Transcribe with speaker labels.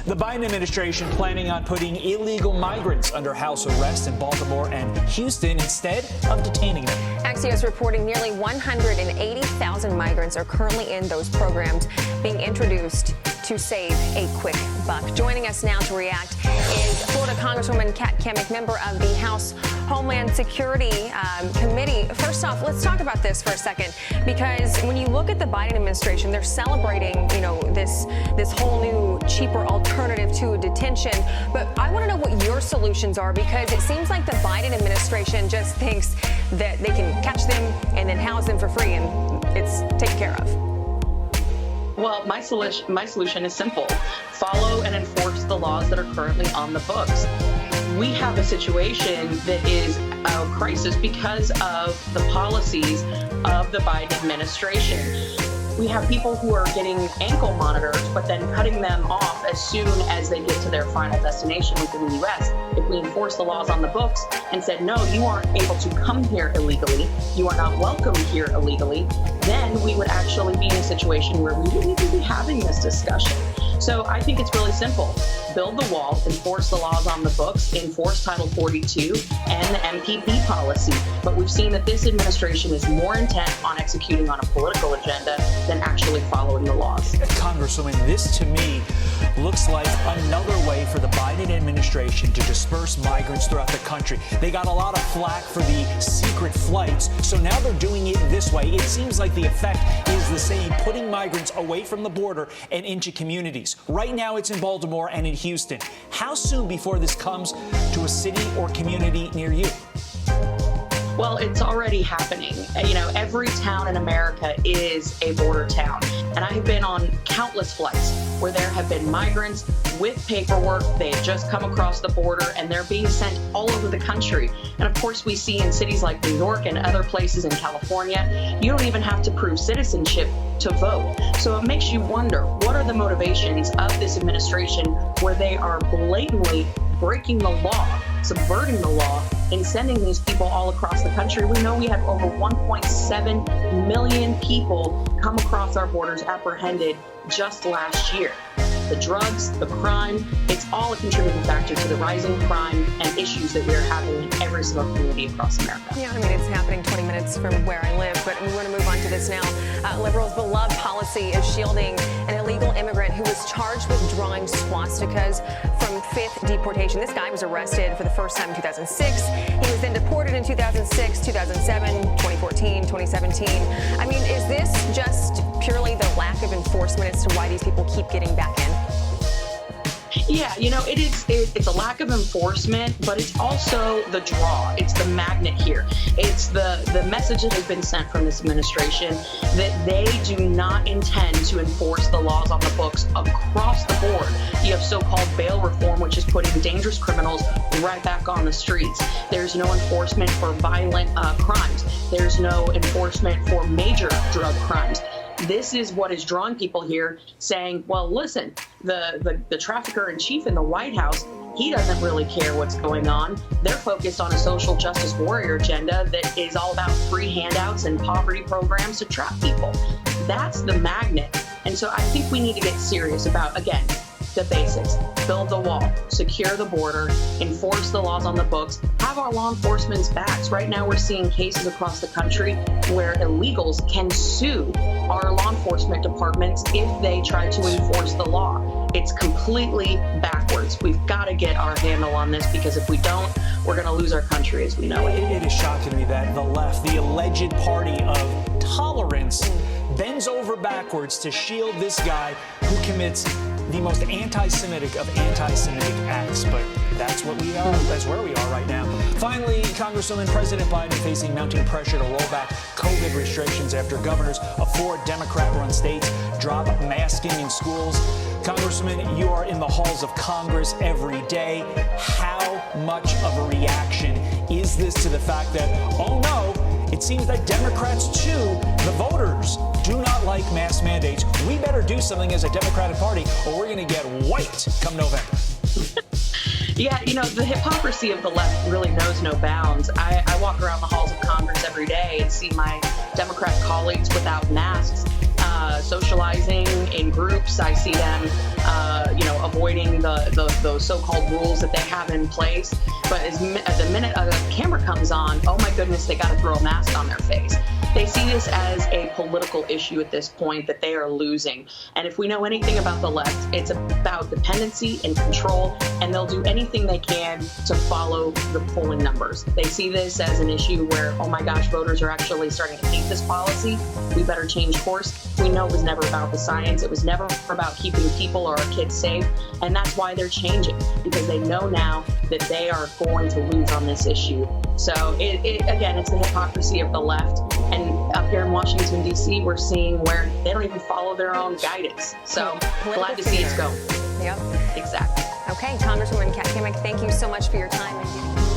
Speaker 1: The Biden administration planning on putting illegal migrants under house arrest in Baltimore and Houston instead of detaining them.
Speaker 2: Axios reporting nearly 180,000 migrants are currently in those programs being introduced to save a quick buck. Joining us now to react is Florida Congresswoman Red.Kat, member of the House Homeland Security Committee. First off, let's talk about this for a second, because when you look at the Biden administration, they're celebrating, this whole new, cheaper alternative to detention. But I want to know what your solutions are, because it seems like the Biden administration just thinks that they can catch them and then house them for free and it's taken care of.
Speaker 3: Well, my solution is simple. Follow and enforce the laws that are currently on the books. We have a situation that is a crisis because of the policies of the Biden administration. We have people who are getting ankle monitors, but then cutting them off as soon as they get to their final destination within the U.S. If we enforce the laws on the books and said, no, you aren't able to come here illegally, you are not welcome here illegally, then we would actually be in a situation where we wouldn't even be having this discussion. So I think it's really simple. Build the wall, enforce the laws on the books, enforce Title 42 and the MPP policy. But we've seen that this administration is more intent on executing on a political agenda than actually following the laws.
Speaker 1: Congresswoman, this to me looks like another way for the Biden administration to disperse migrants throughout the country. They got a lot of flack for the secret flights, so now they're doing it this way. It seems like the effect is the same, putting migrants away from the border and into communities. Right now it's in Baltimore and in Houston. How soon before this comes to a city or community near you?
Speaker 3: Well, it's already happening. Every town in America is a border town. And I have been on countless flights where there have been migrants with paperwork. They have just come across the border and they're being sent all over the country. And of course, we see in cities like New York and other places in California, you don't even have to prove citizenship to vote. So it makes you wonder, what are the motivations of this administration where they are blatantly breaking the law, subverting the law, and sending these people all across the country? We know we have over 1.7 million people come across our borders apprehended just last year. The drugs, the crime, it's all a contributing factor to the rising crime and issues that we are having in every single community across America.
Speaker 2: Yeah, it's happening 20 minutes from where I live, but we want to move on to this now. Liberals' beloved policy is shielding an illegal immigrant who was charged with drawing swastikas from fifth deportation. This guy was arrested for the first time in 2006. He was then deported in 2006, 2007, 2014, 2017. Is this just purely the lack of enforcement as to why these people keep getting back in?
Speaker 3: Yeah, it's a lack of enforcement, but it's also the draw. It's the magnet here. It's the message that has been sent from this administration that they do not intend to enforce the laws on the books across the board. You have so-called bail reform, which is putting dangerous criminals right back on the streets. There's no enforcement for violent crimes. There's no enforcement for major drug crimes. This is what is drawing people here, saying, well, listen, the trafficker in chief in the White House, he doesn't really care what's going on. They're focused on a social justice warrior agenda that is all about free handouts and poverty programs to trap people. That's the magnet. And so I think we need to get serious about, again, the basics. Build the wall, secure the border, enforce the laws on the books, have our law enforcement's backs. Right now we're seeing cases across the country where illegals can sue our law enforcement departments if they try to enforce the law. It's completely backwards. We've got to get our handle on this, because if we don't, we're going to lose our country as we know it.
Speaker 1: It is shocking to me that the left, the alleged party of tolerance, bends over backwards to shield this guy who commits the most anti-Semitic of anti-Semitic acts. But that's what we are. That's where we are right now. Finally, Congresswoman, President Biden facing mounting pressure to roll back COVID restrictions after governors of 4 Democrat-run states drop masking in schools. Congresswoman, you are in the halls of Congress every day. How much of a reaction is this to the fact that, oh no, it seems that Democrats too, the voters, do not like mask mandates. We better do something as a Democratic Party or we're going to get wiped come November.
Speaker 3: Yeah, the hypocrisy of the left really knows no bounds. I walk around the halls of Congress every day and see my Democrat colleagues without masks. socializing in groups. I see them, avoiding the so-called rules that they have in place. But the minute a camera comes on, oh my goodness, they got to throw a mask on their face. They see this as a political issue at this point that they are losing. And if we know anything about the left, it's about dependency and control, and they'll do anything they can to follow the polling numbers. They see this as an issue where, oh my gosh, voters are actually starting to hate this policy. We better change course. We know it was never about the science. It was never about keeping people or our kids safe. And that's why they're changing, because they know now that they are going to lose on this issue. So again, it's the hypocrisy of the left. And up here in Washington, D.C., we're seeing where they don't even follow their own guidance. So glad to see it's going.
Speaker 2: Yep.
Speaker 3: Exactly.
Speaker 2: Okay, Congresswoman Kat Cammack, thank you so much for your time.